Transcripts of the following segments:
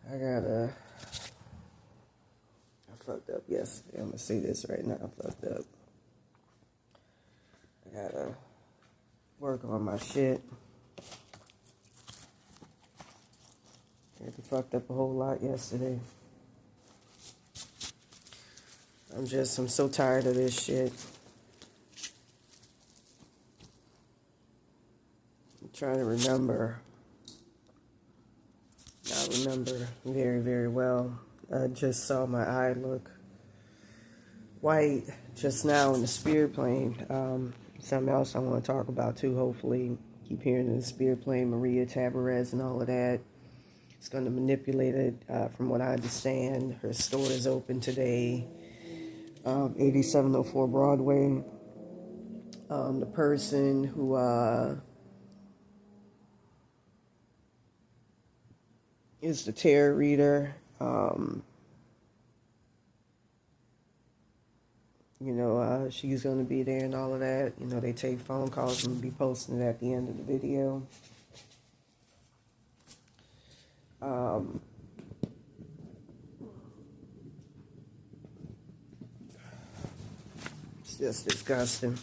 I fucked up yesterday. I'm gonna say this right now. I fucked up. I gotta work on my shit. I fucked up a whole lot yesterday. I'm so tired of this shit. I'm trying to remember. I remember very, very well. I just saw my eye look white just now in the spirit plane. Something else I want to talk about too, hopefully. Keep hearing in the spirit plane, Maria Tabarez and all of that. It's going to manipulate it, from what I understand. Her store is open today, 8704 Broadway. The person who is the tarot reader, she's going to be there and all of that. They take phone calls and be posting it at the end of the video. It's just disgusting.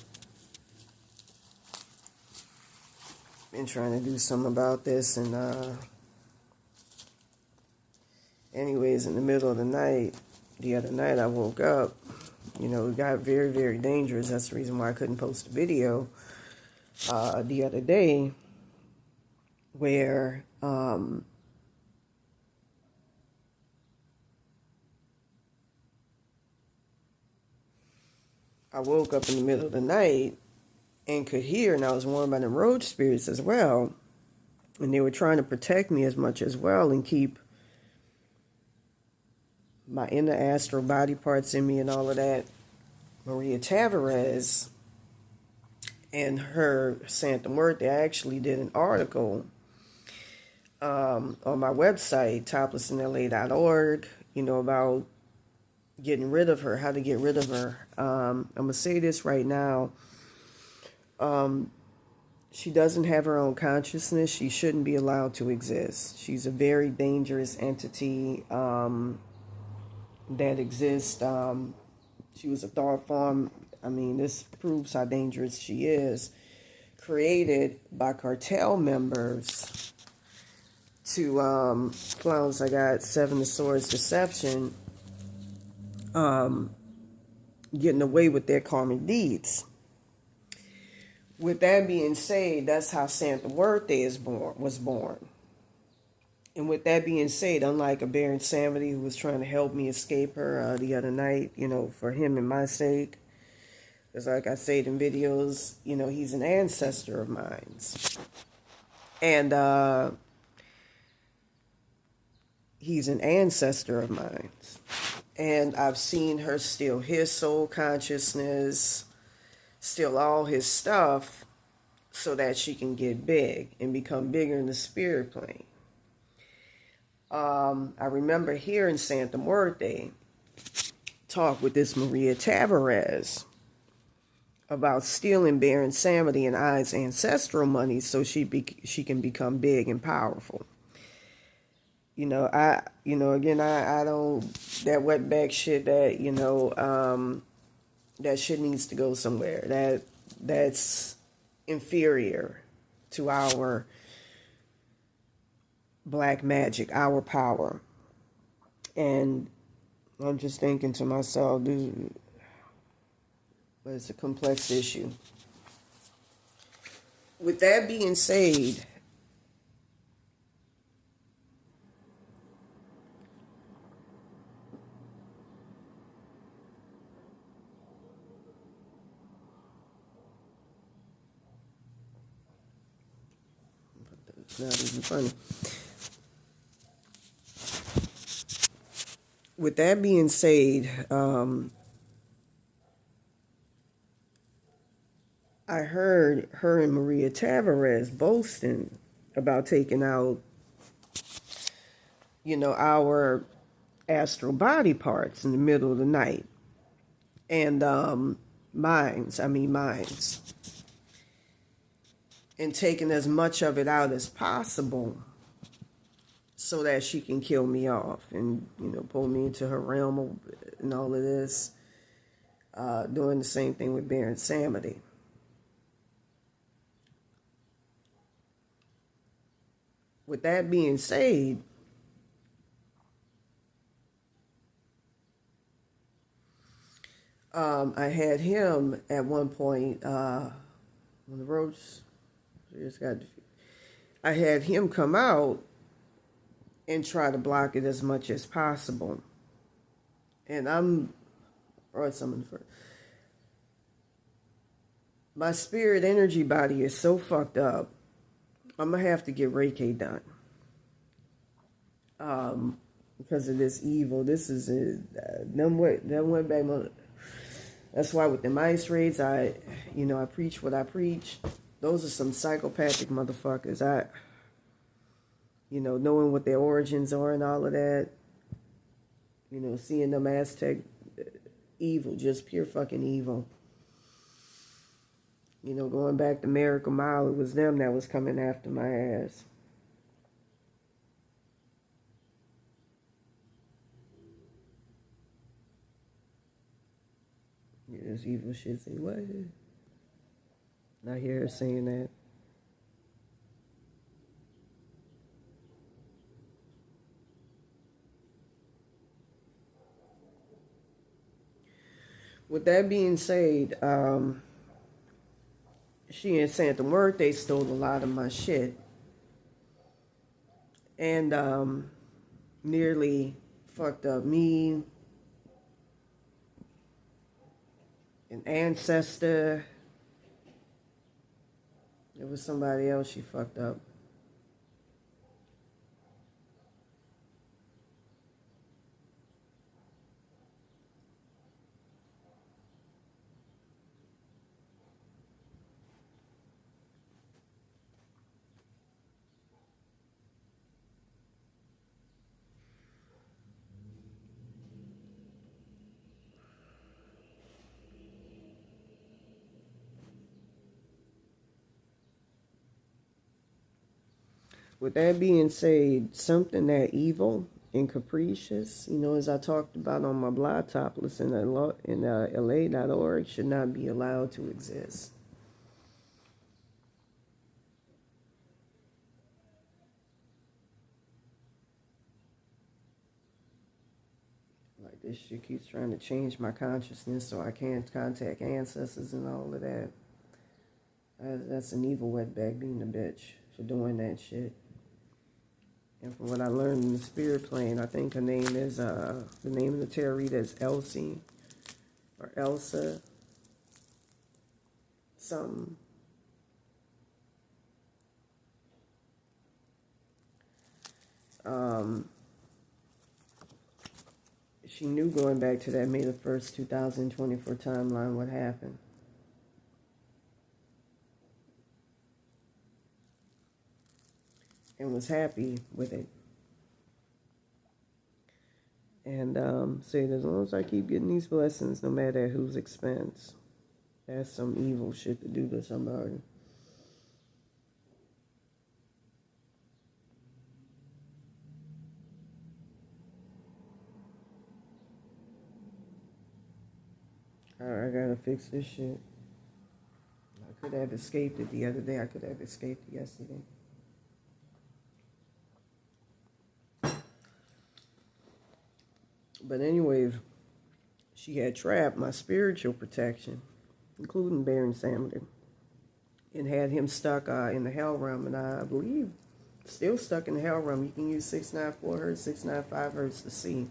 Been trying to do something about this, and anyways, in the middle of the night, the other night I woke up. It got very, very dangerous. That's the reason why I couldn't post a video the other day, where I woke up in the middle of the night and could hear, and I was warned by the road spirits as well, and they were trying to protect me as much as well and keep my inner astral body parts in me and all of that. Maria Tabarez and her Santa Muerte, I actually did an article on my website, toplessinla.org, about getting rid of her, how to get rid of her. I'm going to say this right now. She doesn't have her own consciousness. She shouldn't be allowed to exist. She's a very dangerous entity that exists. She was a thought form. This proves how dangerous she is. Created by cartel members to clowns. I got Seven of Swords deception, getting away with their karmic deeds. With that being said, that's how Santa Muerte was born. And with that being said, unlike a Baron Samedi who was trying to help me escape her the other night, for him and my sake, because like I said in videos, he's an ancestor of mine. And he's an ancestor of mine. And I've seen her steal his soul consciousness, steal all his stuff so that she can get big and become bigger in the spirit plane. I remember hearing Santa Muerte talk with this Maria Tabarez about stealing Baron Samedi and I's ancestral money so she can become big and powerful. I don't, that wetback shit that, that shit needs to go somewhere. That's inferior to our black magic, our power. And I'm just thinking to myself, dude, but it's a complex issue. With that being said, it's not even funny. With that being said, I heard her and Maria Tabarez boasting about taking out, our astral body parts in the middle of the night. And minds. And taking as much of it out as possible so that she can kill me off and, pull me into her realm and all of this. Doing the same thing with Baron Samedi. With that being said, I had him at one point when the roads just got defeated. I had him come out and try to block it as much as possible. And my spirit energy body is so fucked up. I'm gonna have to get Reiki done. Because of this evil. This is that went back. That's why with the ice raids, I preach what I preach. Those are some psychopathic motherfuckers. Knowing what their origins are and all of that. Seeing them Aztec evil, just pure fucking evil. Going back to Miracle Mile, it was them that was coming after my ass. Yeah, this evil shit say, what? I hear her saying that. With that being said, she and Santa Muerte stole a lot of my shit. And nearly fucked up me, an ancestor. It was somebody else she fucked up. With that being said, something that evil and capricious, as I talked about on my blog, Topless in LA.org, should not be allowed to exist. Like, this shit keeps trying to change my consciousness so I can't contact ancestors and all of that. That's an evil wetback being a bitch for doing that shit. And from what I learned in the spirit plane, I think her name is, the name of the tarot reader is Elsie, or Elsa, something. She knew going back to that May the 1st, 2024 timeline what happened. And was happy with it. And said, as long as I keep getting these blessings, no matter at whose expense, that's some evil shit to do to somebody. I gotta fix this shit. I could have escaped it the other day. I could have escaped it yesterday. But anyway, she had trapped my spiritual protection, including Baron Samedi, and had him stuck in the hell realm. And I believe still stuck in the hell realm. You can use 694 hertz, 695 hertz to see.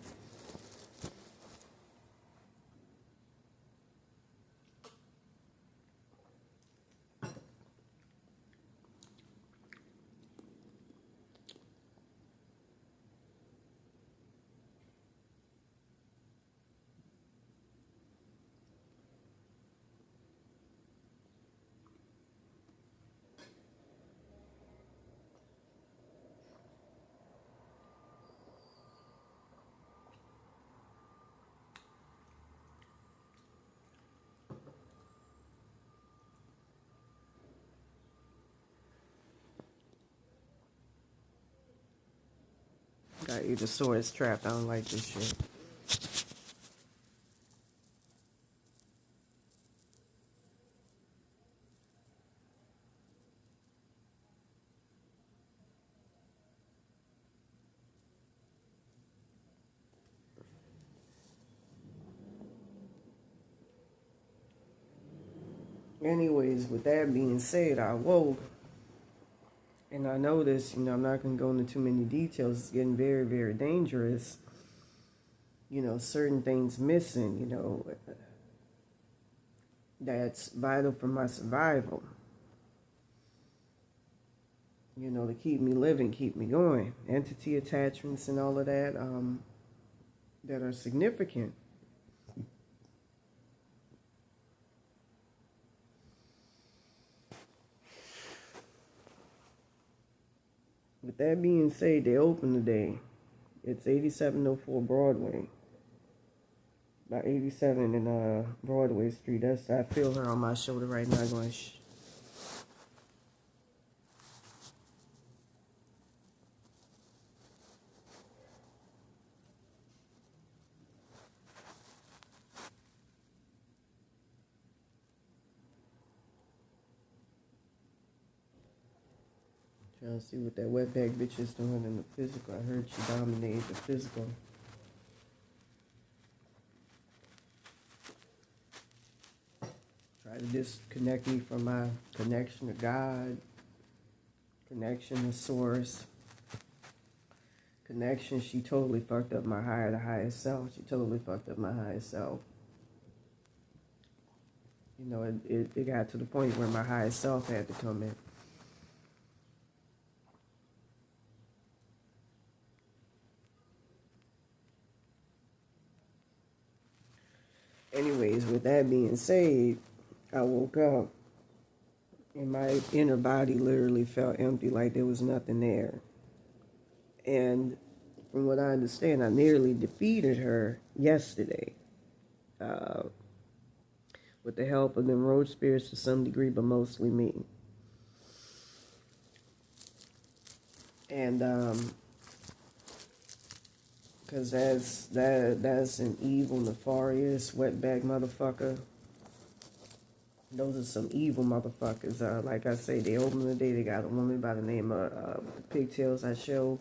Got either sword trapped. I don't like this shit. Anyways, with that being said, I woke and I noticed, I'm not going to go into too many details. It's getting very, very dangerous. Certain things missing, that's vital for my survival. To keep me living, keep me going. Entity attachments and all of that, that are significant. With that being said, they open today. It's 8704 Broadway. About 87 in Broadway Street. I feel her on my shoulder right now going, shh. Trying to see what that wetback bitch is doing in the physical. I heard she dominated the physical. Try to disconnect me from my connection to God, connection to Source, connection. She totally fucked up my higher self. She totally fucked up my higher self. It got to the point where my higher self had to come in. Anyways, with that being said, I woke up and my inner body literally felt empty, like there was nothing there. And from what I understand, I nearly defeated her yesterday with the help of them road spirits to some degree, but mostly me. And because that's an evil, nefarious, wetback motherfucker. Those are some evil motherfuckers. Like I say, they opened the day. They got a woman by the name of Pigtails. I show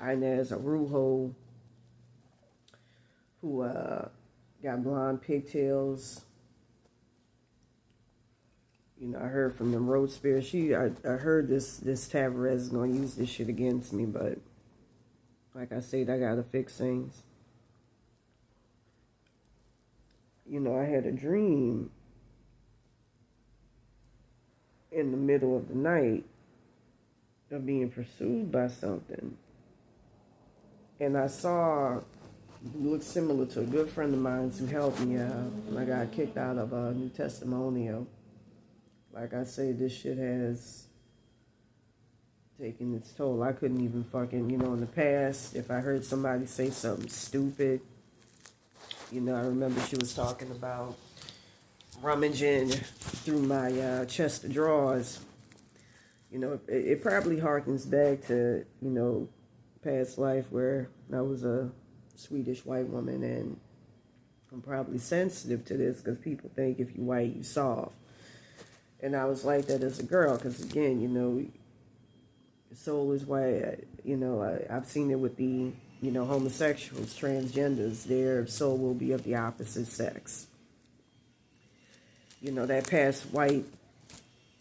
Inez Arujo, who got blonde pigtails. I heard from them road spirits. I heard this Tavares is gonna use this shit against me, but like I said, I gotta fix things. I had a dream in the middle of the night of being pursued by something. And I saw, looked similar to a good friend of mine who helped me out. I got kicked out of a New Testimonial. Like I say, this shit has taken its toll. I couldn't even fucking, in the past, if I heard somebody say something stupid, I remember she was talking about rummaging through my chest of drawers. It probably harkens back to, past life where I was a Swedish white woman, and I'm probably sensitive to this because people think if you white, you soft. And I was like that as a girl because, again, soul is white. I've seen it with the, homosexuals, transgenders. Their soul will be of the opposite sex. That past white,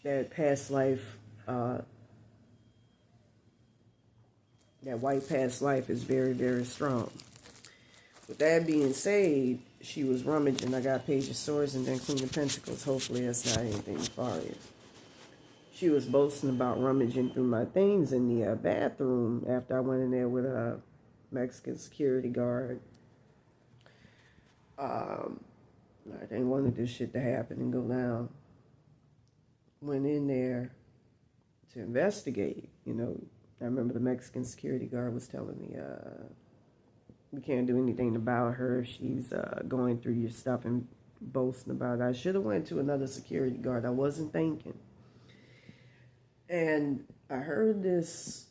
that past life, that white past life is very, very strong. With that being said, she was rummaging. I got Page of Swords and then Queen of Pentacles. Hopefully that's not anything nefarious. She was boasting about rummaging through my things in the bathroom after I went in there with a Mexican security guard. I didn't want this shit to happen and go down. Went in there to investigate. I remember the Mexican security guard was telling me, we can't do anything about her if she's going through your stuff and boasting about it. I should have went to another security guard. I wasn't thinking. And I heard this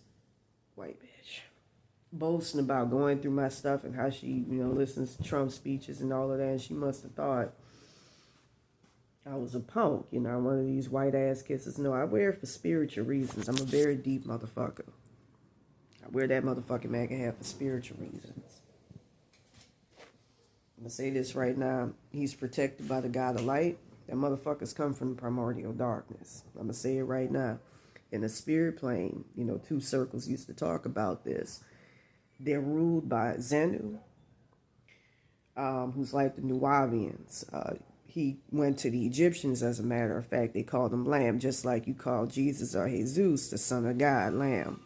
white bitch boasting about going through my stuff and how she, listens to Trump speeches and all of that. And she must have thought I was a punk, one of these white ass kisses. No, I wear it for spiritual reasons. I'm a very deep motherfucker. I wear that motherfucking MAGA hat for spiritual reasons. I'm going to say this right now. He's protected by the God of light. That motherfuckers come from primordial darkness. I'm going to say it right now. In the spirit plane, two circles used to talk about this. They're ruled by Zenu, who's like the Nubians. He went to the Egyptians, as a matter of fact. They called him Lamb, just like you call Jesus or Jesus, the Son of God, Lamb.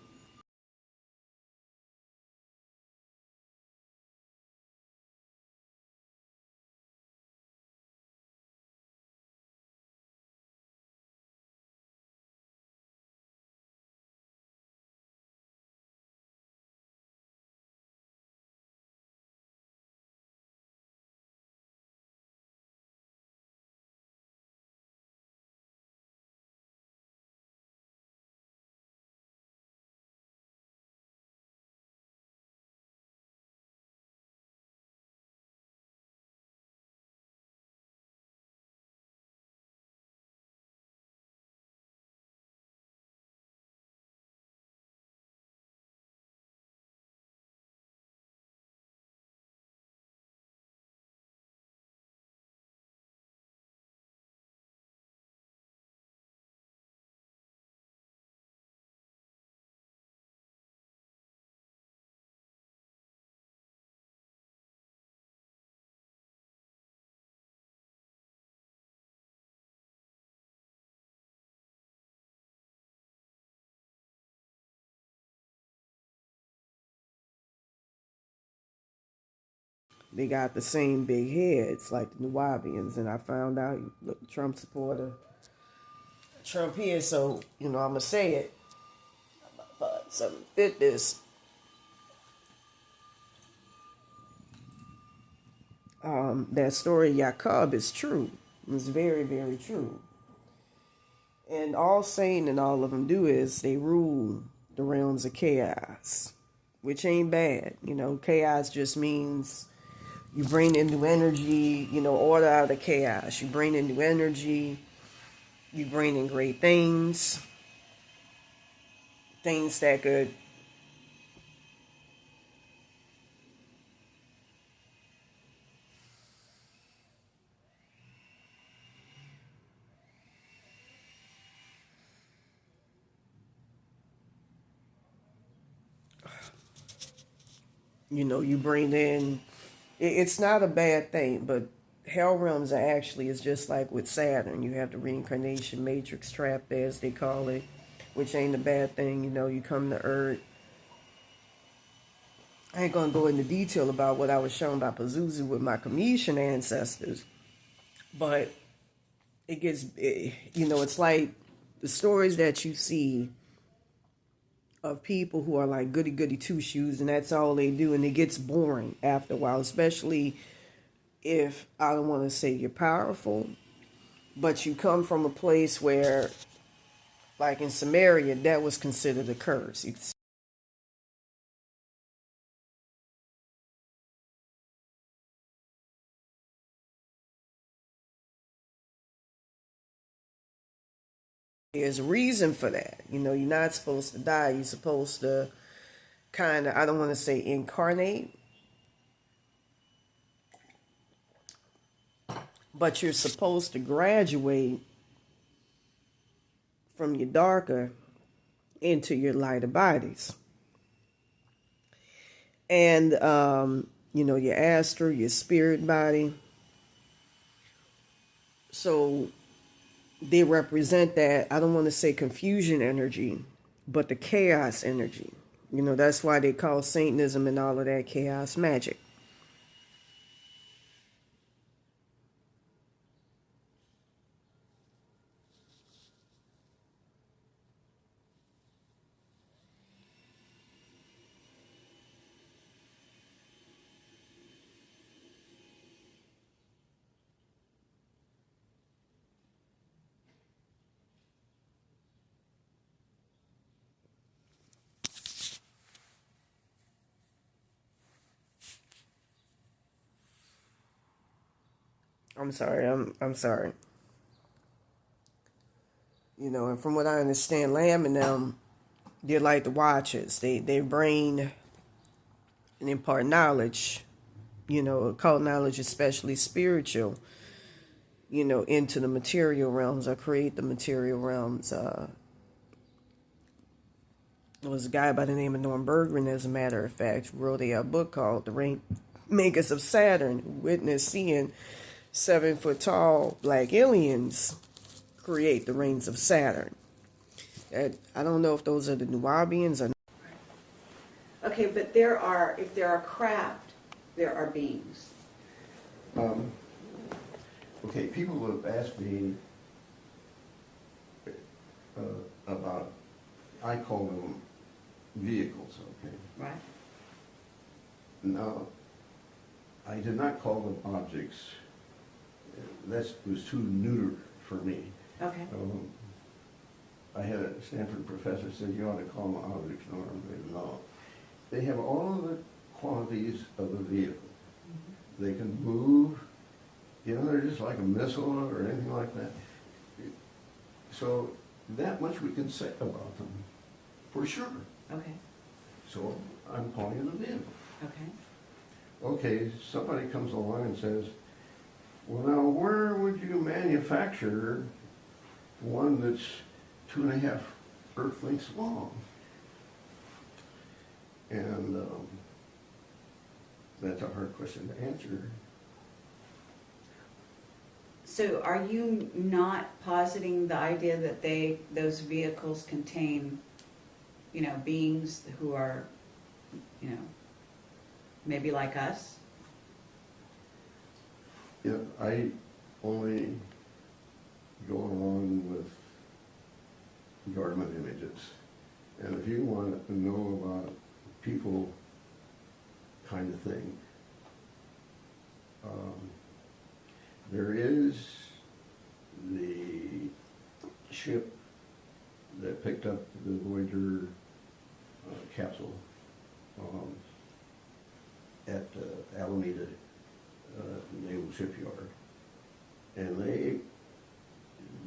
They got the same big heads like the Nubians, and I found out, look, Trump supporter, Trump here, so, I'm going to say it. But something fit this. That story of Jacob is true. It's very, very true. And all Satan and all of them do is they rule the realms of chaos, which ain't bad. Chaos just means you bring in new energy, order out of chaos. You bring in new energy. You bring in great things. Things that could you bring in, it's not a bad thing, but hell realms are actually, it's just like with Saturn. You have the reincarnation matrix trap there, as they call it, which ain't a bad thing. You come to Earth. I ain't gonna go into detail about what I was shown by Pazuzu with my Cometian ancestors, but it's like the stories that you see of people who are like goody goody two shoes, and that's all they do, and it gets boring after a while, especially if, I don't want to say you're powerful, but you come from a place where, like in Samaria, that was considered a curse. There's a reason for that. You're not supposed to die. You're supposed to kind of, I don't want to say incarnate, but you're supposed to graduate from your darker into your lighter bodies. And, your astral, your spirit body. So they represent that, I don't want to say confusion energy, but the chaos energy. That's why they call Satanism and all of that chaos magic. I'm sorry. I'm sorry. And from what I understand, Lamb and them, they're like the watchers. They bring and impart knowledge, occult knowledge, especially spiritual, into the material realms or create the material realms. There was a guy by the name of Norm Bergman, as a matter of fact, who wrote a book called The Rainmakers of Saturn, who witnessed seeing 7-foot tall black aliens create the rings of Saturn. I don't know if those are the Nubians or not. Okay, but if there are craft, there are beings. Okay, people have asked me about, I call them vehicles, okay? Right. Now, I did not call them objects. That was too neuter for me. Okay. I had a Stanford professor said you ought to call them objects, Norm. No. They have all of the qualities of a vehicle. Mm-hmm. They can move. They're just like a missile or anything like that. So that much we can say about them, for sure. Okay. So I'm calling it a vehicle. Okay. Okay, somebody comes along and says, well, now where would you manufacture one that's 2.5 Earth lengths long? And that's a hard question to answer. So are you not positing the idea that those vehicles contain, beings who are, maybe like us? Yeah, I only go along with government images. And if you want to know about people kind of thing, there is the ship that picked up the Voyager capsule at Alameda Naval Shipyard, and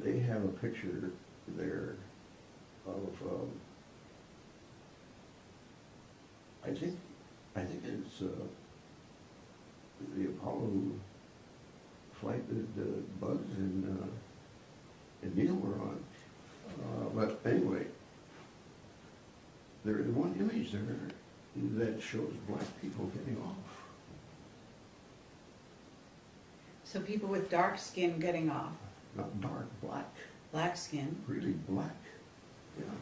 they have a picture there of I think it's the Apollo flight that Buzz and Neil were on. But anyway, there is one image there that shows black people getting off. So people with dark skin getting off. Not dark, black. Black skin. Really black. Yeah.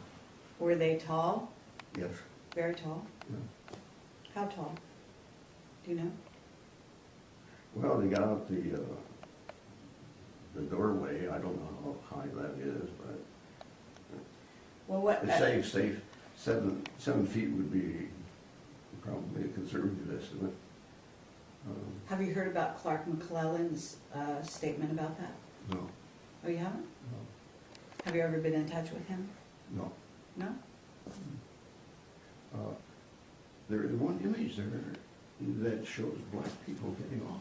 Were they tall? Yes. Very tall? Yeah. How tall? Do you know? Well, they got out the doorway. I don't know how high that is, but Well, what? it's safe. 7 feet would be probably a conservative estimate. Have you heard about Clark McClellan's statement about that? No. Oh, you haven't? No. Have you ever been in touch with him? No. No? There is one image there that shows black people getting off.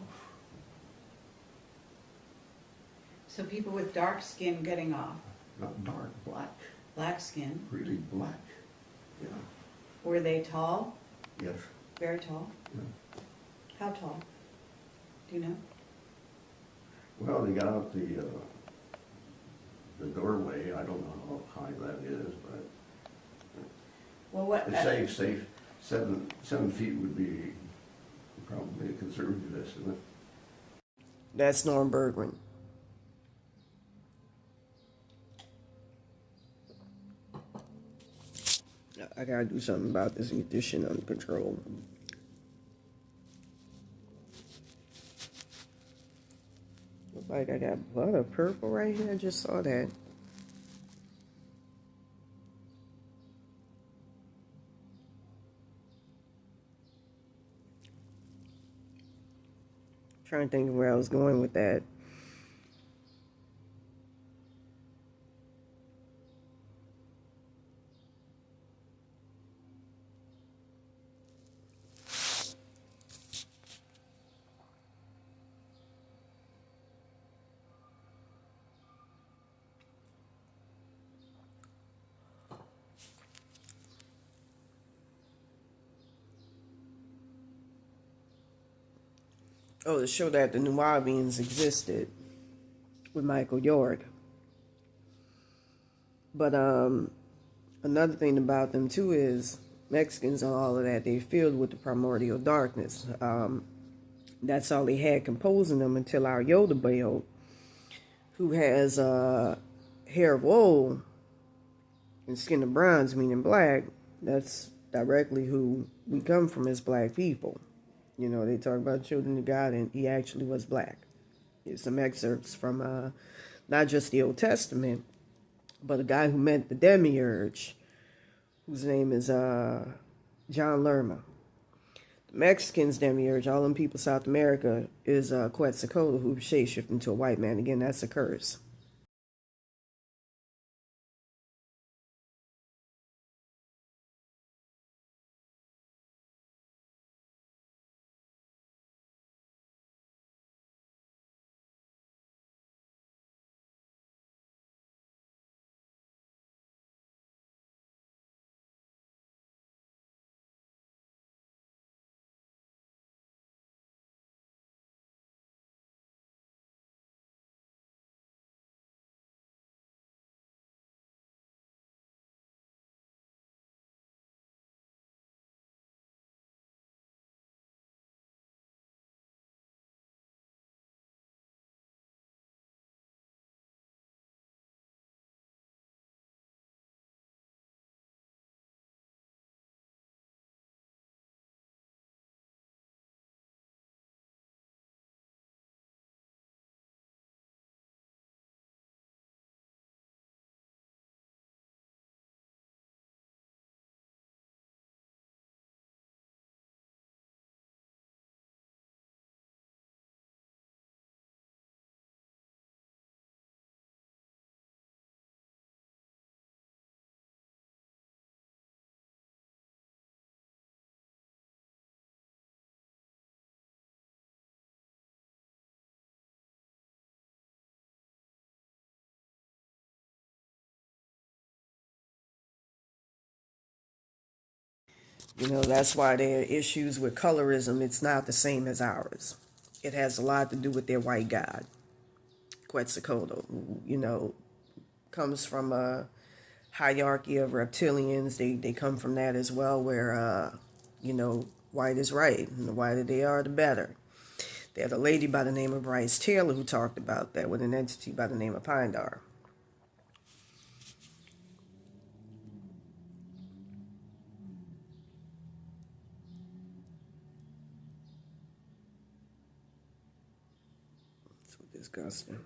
So people with dark skin getting off. Not dark, black. Black skin. Really black. Yeah. Were they tall? Yes. Very tall? Yeah. How tall? Do you know? Well, they got out the doorway. I don't know how high that is, but Well, what? it's safe. 7 feet would be probably a conservative estimate. That's Norm Bergman. I gotta do something about this and get this shit under control. Look like I got blood of purple right here. I just saw that. Trying to think of where I was going with that. Oh, to show that the Nubians existed with Michael York. But another thing about them too is Mexicans and all of that, they're filled with the primordial darkness. That's all they had composing them until our Yoda Bale, who has hair of wool and skin of bronze, meaning black. That's directly who we come from as black people. You know, they talk about children of God, and he actually was black. Here's some excerpts from not just the Old Testament, but a guy who met the demiurge, whose name is John Lerma. The Mexicans demiurge, all them people South America, is Quetzalcoatl, who shapeshifted into a white man. Again, that's a curse. You know, that's why there are issues with colorism. It's not the same as ours. It has a lot to do with their white god, Quetzalcoatl. You know, comes from a hierarchy of reptilians. They come from that as well, where you know, white is right, and the whiter they are, the better. They had a lady by the name of Bryce Taylor who talked about that with an entity by the name of Pindar. So disgusting.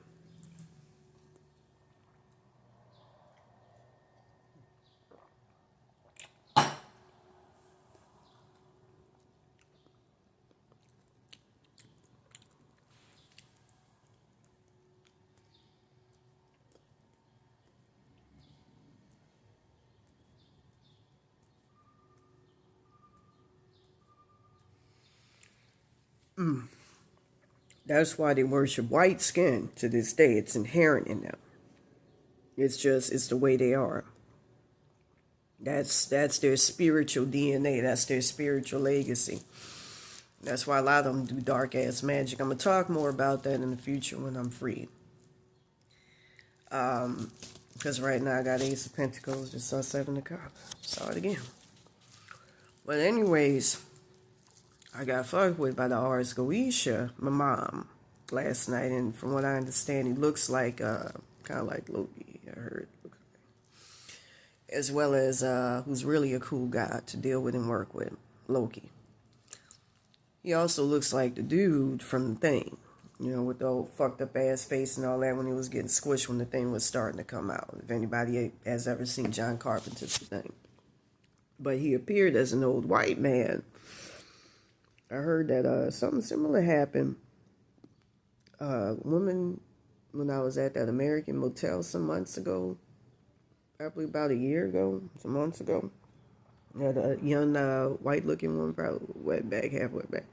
That's why they worship white skin to this day. It's inherent in them. It's the way they are. That's their spiritual DNA. That's their spiritual legacy. That's why a lot of them do dark ass magic. I'm gonna talk more about that in the future when I'm free. Because right now I got Ace of Pentacles, just saw Seven of Cups. Saw it again. But anyways, I got fucked with by the Ars Goetia, my mom, last night, and from what I understand, he looks like kind of like Loki. I heard, as well as who's really a cool guy to deal with and work with, Loki. He also looks like the dude from the Thing, you know, with the old fucked up ass face and all that when he was getting squished when the Thing was starting to come out. If anybody has ever seen John Carpenter's Thing. But he appeared as an old white man. I heard that something similar happened. Woman, when I was at that American motel some months ago, probably about a year ago, some months ago, had a young white-looking woman, probably wetback, half wetback,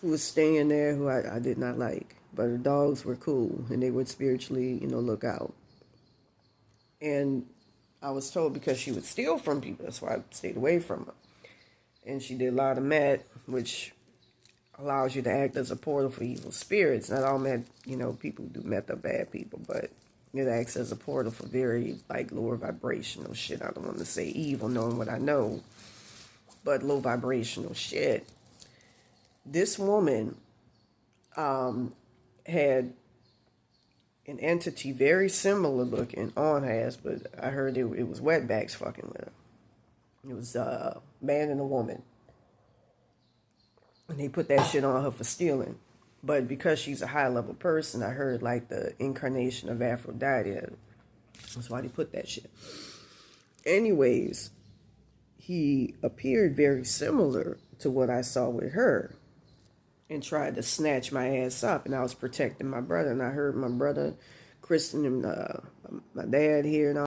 who was staying there, who I did not like. But her dogs were cool, and they would spiritually, you know, look out. And I was told because she would steal from people, that's why I stayed away from her. And she did a lot of meth, which allows you to act as a portal for evil spirits. Not all meth, people who do meth are bad people, but it acts as a portal for very, like, lower vibrational shit. I don't want to say evil, knowing what I know, but low vibrational shit. This woman had an entity very similar looking on her ass, but I heard it was wetbacks fucking with her. It was a man and a woman. And they put that shit on her for stealing. But because she's a high level person, I heard like the incarnation of Aphrodite. That's why they put that shit. Anyways, he appeared very similar to what I saw with her and tried to snatch my ass up. And I was protecting my brother. And I heard my brother christening my dad here and all.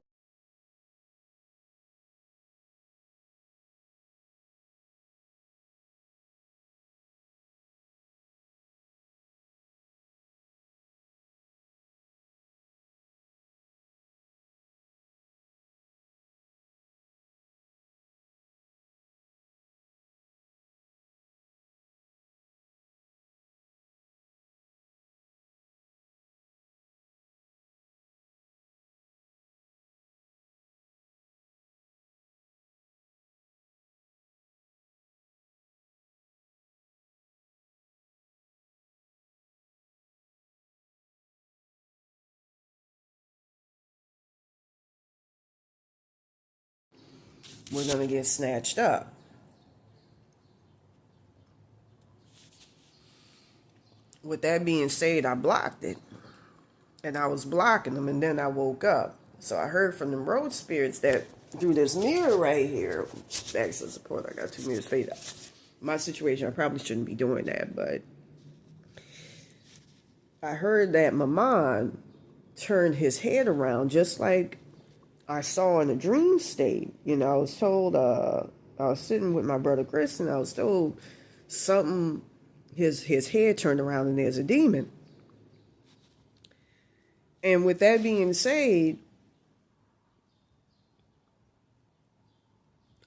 We're going to get snatched up. With that being said, I blocked it. And I was blocking them, and then I woke up. So I heard from them road spirits that through this mirror right here, acts as support. I got 2 mirrors fade up. My situation, I probably shouldn't be doing that, but I heard that Maman turned his head around just like I saw in a dream state. I was told, I was sitting with my brother Chris, and I was told something, his head turned around and there's a demon. And with that being said,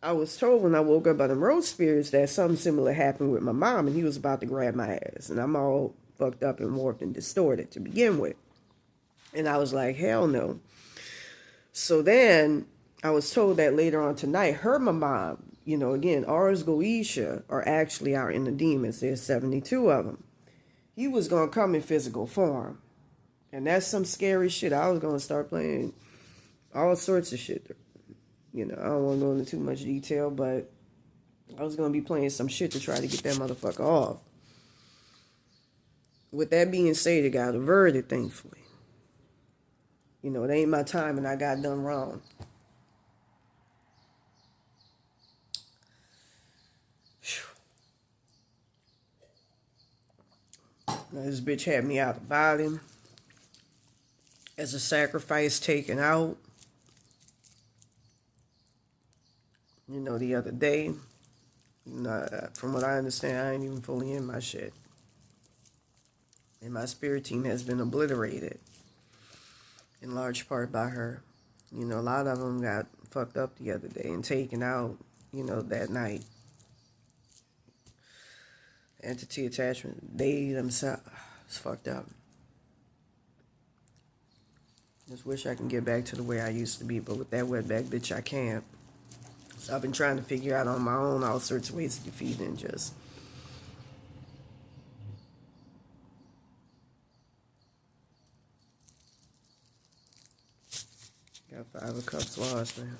I was told when I woke up by the road spirits that something similar happened with my mom, and he was about to grab my ass. And I'm all fucked up and warped and distorted to begin with. And I was like, hell no. So then I was told that later on tonight, her mom, again, Ars Goetia are actually our inner demons. There's 72 of them. He was going to come in physical form. And that's some scary shit. I was going to start playing all sorts of shit. I don't want to go into too much detail, but I was going to be playing some shit to try to get that motherfucker off. With that being said, it got averted, thankfully. It ain't my time and I got done wrong. Now, this bitch had me out of body as a sacrifice taken out. The other day, from what I understand, I ain't even fully in my shit. And my spirit team has been obliterated in large part by her. A lot of them got fucked up the other day and taken out, that night. Entity attachment, they themselves, it's fucked up. Just wish I can get back to the way I used to be, but with that wetback bitch, I can't. So I've been trying to figure out on my own all sorts of ways to defeat it and just got 5 of Cups lost, man.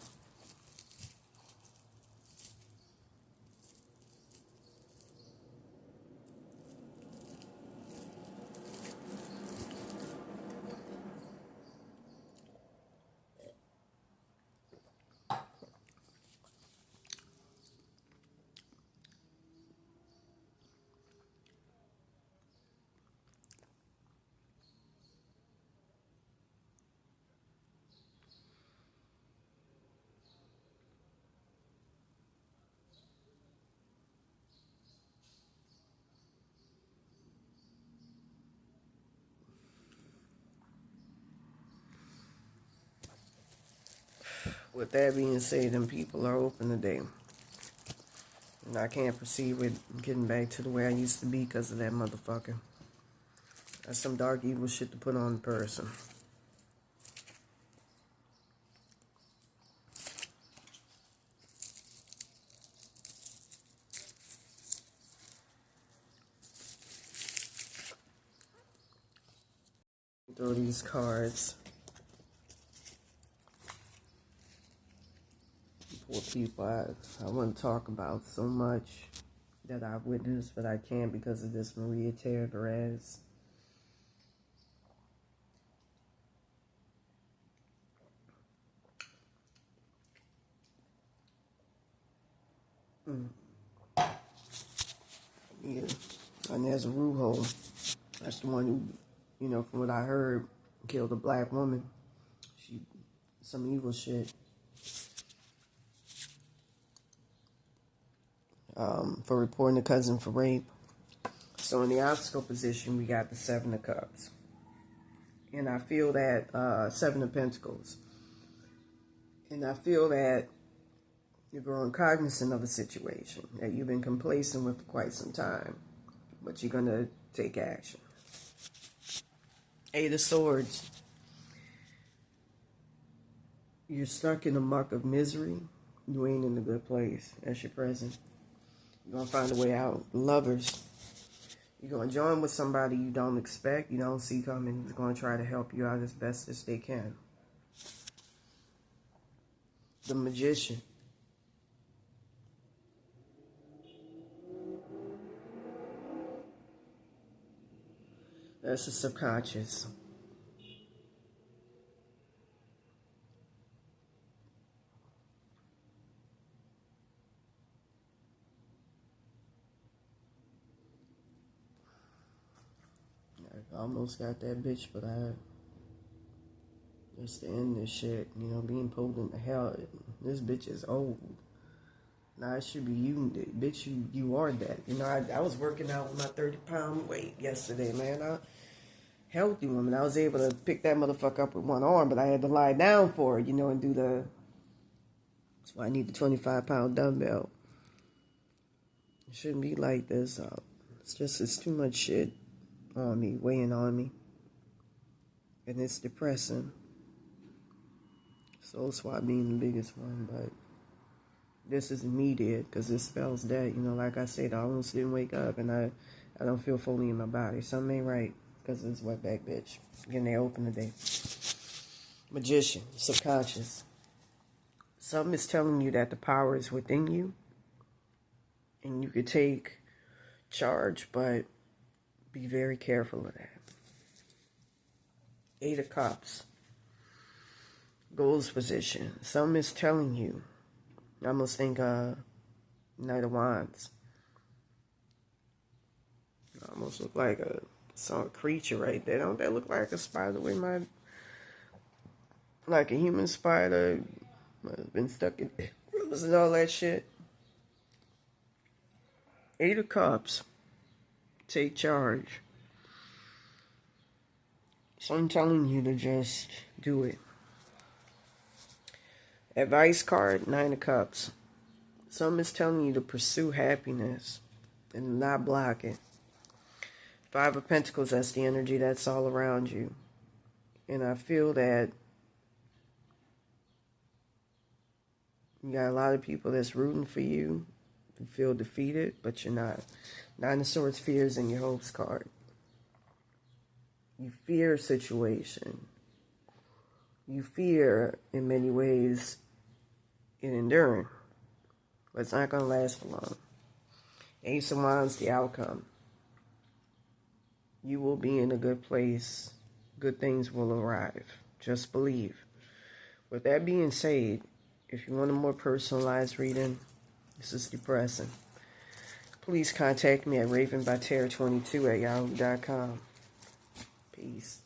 With that being said, them people are open today. And I can't proceed with getting back to the way I used to be because of that motherfucker. That's some dark evil shit to put on a person. Throw these cards. For people I want to talk about so much that I've witnessed, but I can't because of this Maria Terra Perez. Yeah, and there's a Rujo. That's the one who, from what I heard, killed a black woman. She, some evil shit. For reporting a cousin for rape. So in the obstacle position, we got the Seven of Cups. And I feel that, Seven of Pentacles. And I feel that you're growing cognizant of a situation that you've been complacent with for quite some time. But you're going to take action. Eight of Swords. You're stuck in a muck of misery. You ain't in a good place. That's your present. You're going to find a way out. Lovers. You're going to join with somebody you don't expect, you don't see coming. Who's going to try to help you out as best as they can. The Magician. That's the subconscious. I almost got that bitch, but just to end this shit, being pulled into hell. This bitch is old. Now it should be you, bitch. You are that. I was working out with my 30-pound weight yesterday, man. Healthy woman. I was able to pick that motherfucker up with one arm, but I had to lie down for it, and do the. That's why I need the 25-pound dumbbell. It shouldn't be like this. It's too much shit on me, weighing on me, and it's depressing. Soul swap being the biggest one, but this is immediate because it spells that, like I said, I almost didn't wake up and I don't feel fully in my body. Something ain't right because of this wetback bitch. Getting there open today. Magician, subconscious. Something is telling you that the power is within you and you could take charge, but be very careful of that. Eight of Cups. Goals position. Something is telling you. I almost think Knight of Wands. Almost look like some creature right there. Don't that look like a spider with like a human spider? Been stuck in rivers and all that shit. Eight of Cups. Take charge. So I'm telling you to just do it. Advice card, Nine of Cups. Something is telling you to pursue happiness and not block it. Five of Pentacles, that's the energy that's all around you. And I feel that you got a lot of people that's rooting for you. You feel defeated, but you're not. Nine of Swords, fears in your hopes card. You fear a situation. You fear, in many ways, in enduring. But it's not going to last for long. Ace of Wands, the outcome. You will be in a good place. Good things will arrive. Just believe. With that being said, if you want a more personalized reading, this is depressing. Please contact me at ravenbyterror22@yahoo.com. Peace.